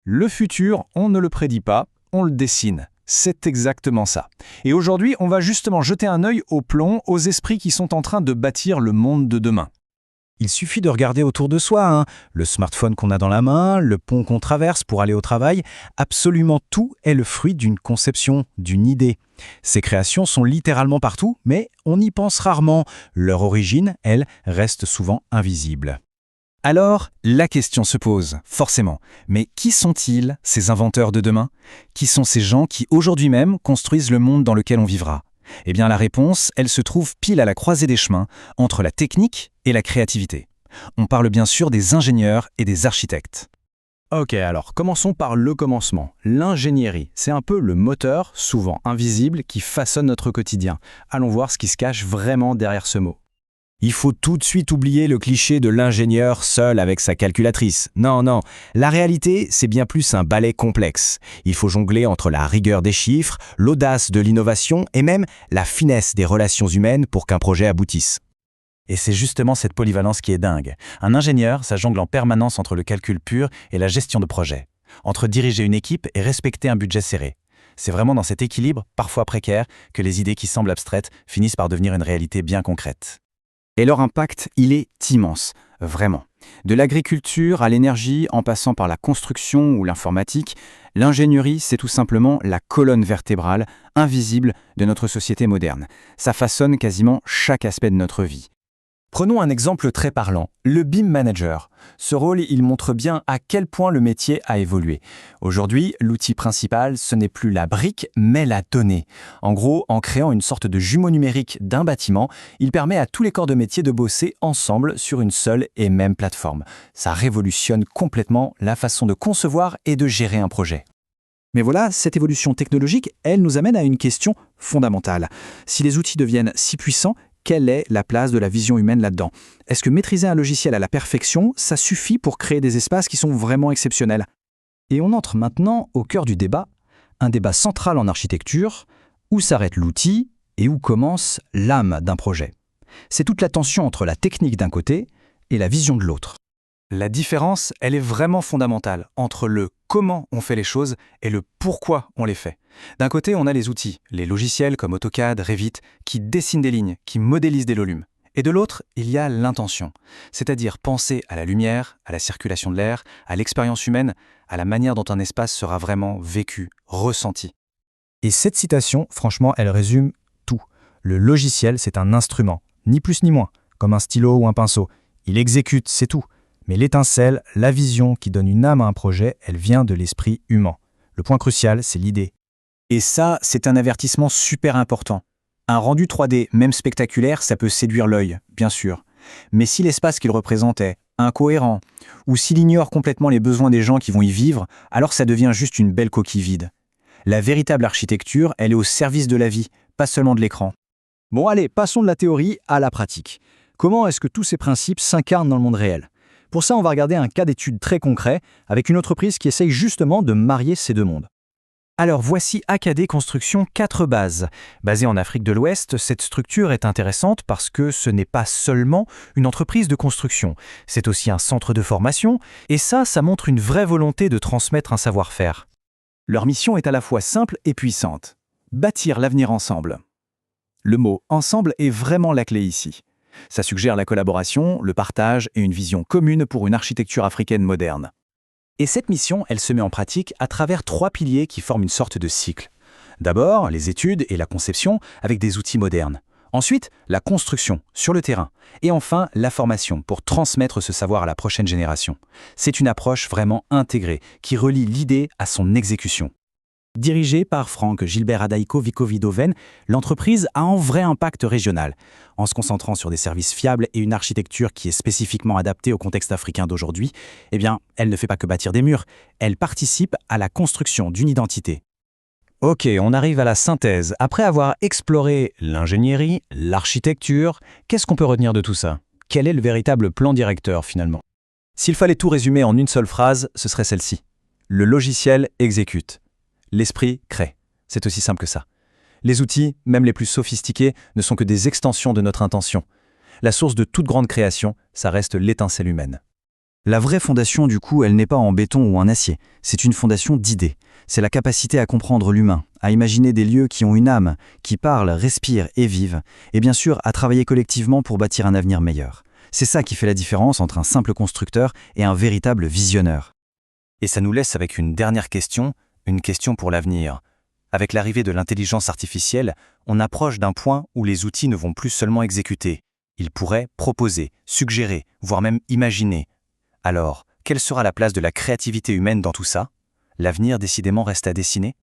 Le futur, on ne le prédit pas, on le dessine. C'est exactement ça. Et aujourd'hui, on va justement jeter un œil au plomb, aux esprits qui sont en train de bâtir le monde de demain. Il suffit de regarder autour de soi, le smartphone qu'on a dans la main, le pont qu'on traverse pour aller au travail, absolument tout est le fruit d'une conception, d'une idée. Ces créations sont littéralement partout, mais on y pense rarement. Leur origine, elle, reste souvent invisible. Alors, la question se pose, forcément. Mais qui sont-ils, ces inventeurs de demain? Qui sont ces gens qui, aujourd'hui même, construisent le monde dans lequel on vivra? Eh bien, la réponse, elle se trouve pile à la croisée des chemins, entre la technique et la créativité. On parle bien sûr des ingénieurs et des architectes. Ok, alors commençons par le commencement. L'ingénierie, c'est un peu le moteur, souvent invisible, qui façonne notre quotidien. Allons voir ce qui se cache vraiment derrière ce mot. Il faut tout de suite oublier le cliché de l'ingénieur seul avec sa calculatrice. Non, la réalité, c'est bien plus un ballet complexe. Il faut jongler entre la rigueur des chiffres, l'audace de l'innovation et même la finesse des relations humaines pour qu'un projet aboutisse. Et c'est justement cette polyvalence qui est dingue. Un ingénieur, ça jongle en permanence entre le calcul pur et la gestion de projet, entre diriger une équipe et respecter un budget serré. C'est vraiment dans cet équilibre, parfois précaire, que les idées qui semblent abstraites finissent par devenir une réalité bien concrète. Et leur impact, il est immense, vraiment. De l'agriculture à l'énergie, en passant par la construction ou l'informatique, l'ingénierie, c'est tout simplement la colonne vertébrale, invisible, de notre société moderne. Ça façonne quasiment chaque aspect de notre vie. Prenons un exemple très parlant, le BIM Manager. Ce rôle, il montre bien à quel point le métier a évolué. Aujourd'hui, l'outil principal, ce n'est plus la brique, mais la donnée. En gros, en créant une sorte de jumeau numérique d'un bâtiment, il permet à tous les corps de métier de bosser ensemble sur une seule et même plateforme. Ça révolutionne complètement la façon de concevoir et de gérer un projet. Mais voilà, cette évolution technologique, elle nous amène à une question fondamentale. Si les outils deviennent si puissants, quelle est la place de la vision humaine là-dedans? Est-ce que maîtriser un logiciel à la perfection, ça suffit pour créer des espaces qui sont vraiment exceptionnels? Et on entre maintenant au cœur du débat, un débat central en architecture, où s'arrête l'outil et où commence l'âme d'un projet. C'est toute la tension entre la technique d'un côté et la vision de l'autre. La différence, elle est vraiment fondamentale entre le comment on fait les choses et le pourquoi on les fait. D'un côté, on a les outils, les logiciels comme AutoCAD, Revit, qui dessinent des lignes, qui modélisent des volumes. Et de l'autre, il y a l'intention, c'est-à-dire penser à la lumière, à la circulation de l'air, à l'expérience humaine, à la manière dont un espace sera vraiment vécu, ressenti. Et cette citation, franchement, elle résume tout. Le logiciel, c'est un instrument, ni plus ni moins, comme un stylo ou un pinceau. Il exécute, c'est tout. Mais l'étincelle, la vision qui donne une âme à un projet, elle vient de l'esprit humain. Le point crucial, c'est l'idée. Et ça, c'est un avertissement super important. Un rendu 3D, même spectaculaire, ça peut séduire l'œil, bien sûr. Mais si l'espace qu'il représente est incohérent, ou s'il ignore complètement les besoins des gens qui vont y vivre, alors ça devient juste une belle coquille vide. La véritable architecture, elle est au service de la vie, pas seulement de l'écran. Bon allez, passons de la théorie à la pratique. Comment est-ce que tous ces principes s'incarnent dans le monde réel? Pour ça, on va regarder un cas d'étude très concret avec une entreprise qui essaye justement de marier ces deux mondes. Alors voici AKD Construction 4 bases. Basée en Afrique de l'Ouest, cette structure est intéressante parce que ce n'est pas seulement une entreprise de construction, c'est aussi un centre de formation, et ça montre une vraie volonté de transmettre un savoir-faire. Leur mission est à la fois simple et puissante. Bâtir l'avenir ensemble. Le mot « ensemble » est vraiment la clé ici. Ça suggère la collaboration, le partage et une vision commune pour une architecture africaine moderne. Et cette mission, elle se met en pratique à travers 3 piliers qui forment une sorte de cycle. D'abord, les études et la conception avec des outils modernes. Ensuite, la construction sur le terrain. Et enfin, la formation pour transmettre ce savoir à la prochaine génération. C'est une approche vraiment intégrée qui relie l'idée à son exécution. Dirigée par Frank Gilbert Adaiko Vikovidoven, l'entreprise a un vrai impact régional. En se concentrant sur des services fiables et une architecture qui est spécifiquement adaptée au contexte africain d'aujourd'hui, eh bien, elle ne fait pas que bâtir des murs, elle participe à la construction d'une identité. Ok, on arrive à la synthèse. Après avoir exploré l'ingénierie, l'architecture, qu'est-ce qu'on peut retenir de tout ça? Quel est le véritable plan directeur finalement? S'il fallait tout résumer en une seule phrase, ce serait celle-ci. Le logiciel exécute. L'esprit crée. C'est aussi simple que ça. Les outils, même les plus sophistiqués, ne sont que des extensions de notre intention. La source de toute grande création, ça reste l'étincelle humaine. La vraie fondation, du coup, elle n'est pas en béton ou en acier. C'est une fondation d'idées. C'est la capacité à comprendre l'humain, à imaginer des lieux qui ont une âme, qui parlent, respirent et vivent, et bien sûr à travailler collectivement pour bâtir un avenir meilleur. C'est ça qui fait la différence entre un simple constructeur et un véritable visionneur. Et ça nous laisse avec une dernière question, une question pour l'avenir. Avec l'arrivée de l'intelligence artificielle, on approche d'un point où les outils ne vont plus seulement exécuter. Ils pourraient proposer, suggérer, voire même imaginer. Alors, quelle sera la place de la créativité humaine dans tout ça ? L'avenir décidément reste à dessiner ?